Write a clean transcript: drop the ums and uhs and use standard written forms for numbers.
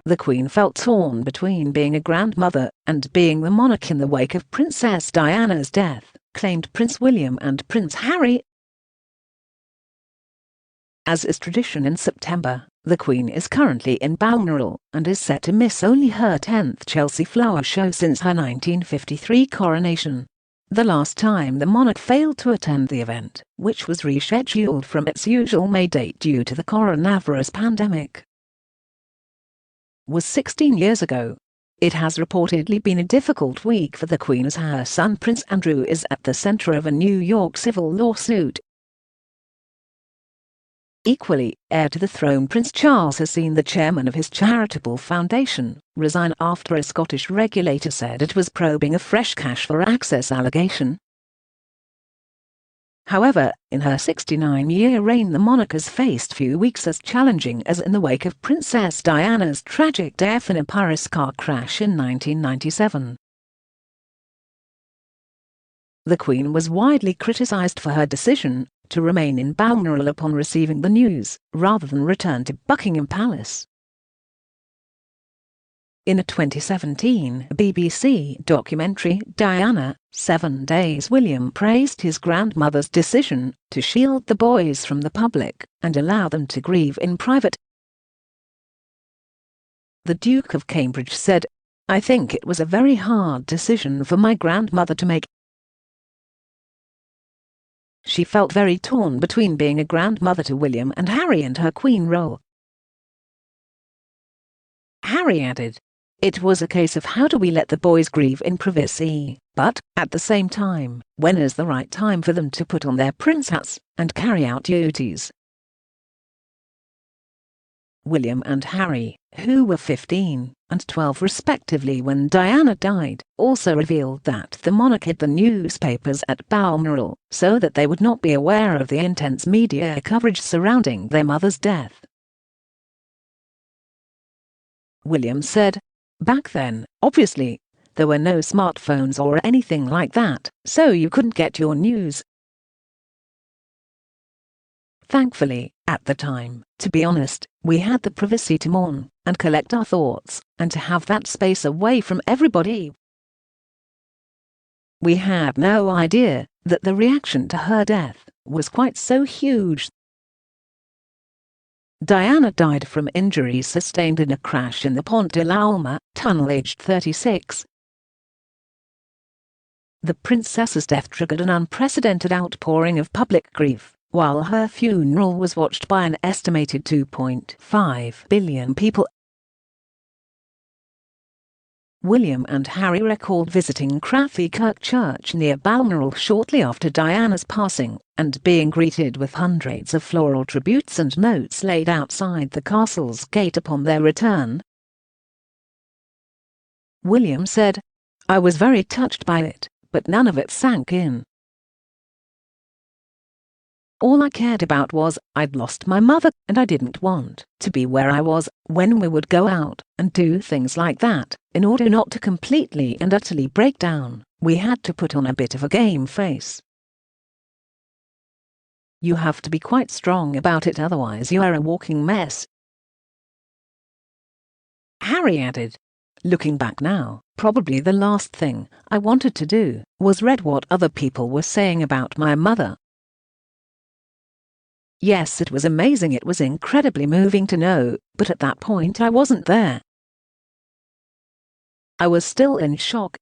the Queen felt torn between being a grandmother and being the monarch in the wake of Princess Diana's death, claimed Prince William and Prince Harry. As is tradition in September, the Queen is currently in Balmoral and is set to miss only her 10th Chelsea Flower Show since her 1953 coronation. The last time the monarch failed to attend the event, which was rescheduled from its usual May date due to the coronavirus pandemic, was 16 years ago. It has reportedly been a difficult week for the Queen as her son Prince Andrew is at the centre of a New York civil lawsuit. Equally, heir to the throne Prince Charles has seen the chairman of his charitable foundation resign after a Scottish regulator said it was probing a fresh cash for access allegation. However, in her 69-year reign the monarch has faced few weeks as challenging as in the wake of Princess Diana's tragic death in a Paris car crash in 1997. The Queen was widely criticised for her decision to remain in Balmoral upon receiving the news, rather than return to Buckingham Palace. In a 2017 BBC documentary, Diana, 7 Days, William praised his grandmother's decision to shield the boys from the public and allow them to grieve in private. The Duke of Cambridge said, "I think it was a very hard decision for my grandmother to make. She felt very torn between being a grandmother to William and Harry and her Queen role." Harry added, "It was a case of how do we let the boys grieve in privacy, but, at the same time, when is the right time for them to put on their prince hats and carry out duties?" William and Harry, who were 15 and 12 respectively when Diana died, also revealed that the monarch hid the newspapers at Balmoral so that they would not be aware of the intense media coverage surrounding their mother's death. William said, "Back then, obviously, there were no smartphones or anything like that, so you couldn't get your news. Thankfully, at the time, to be honest, we had the privacy to mourn and collect our thoughts and to have that space away from everybody. We had no idea that the reaction to her death was quite so huge." Diana died from injuries sustained in a crash in the Pont de l'Alma tunnel aged 36. The princess's death triggered an unprecedented outpouring of public grief, while her funeral was watched by an estimated 2.5 billion people. William and Harry recalled visiting Crathie Kirk Church near Balmoral shortly after Diana's passing, and being greeted with hundreds of floral tributes and notes laid outside the castle's gate upon their return. William said, "I was very touched by it, but none of it sank in. All I cared about was I'd lost my mother and I didn't want to be where I was when we would go out and do things like that. In order not to completely and utterly break down, we had to put on a bit of a game face. You have to be quite strong about it, otherwise you are a walking mess." Harry added, "Looking back now, probably the last thing I wanted to do was read what other people were saying about my mother. Yes, it was amazing, it was incredibly moving to know, but at that point I wasn't there. I was still in shock,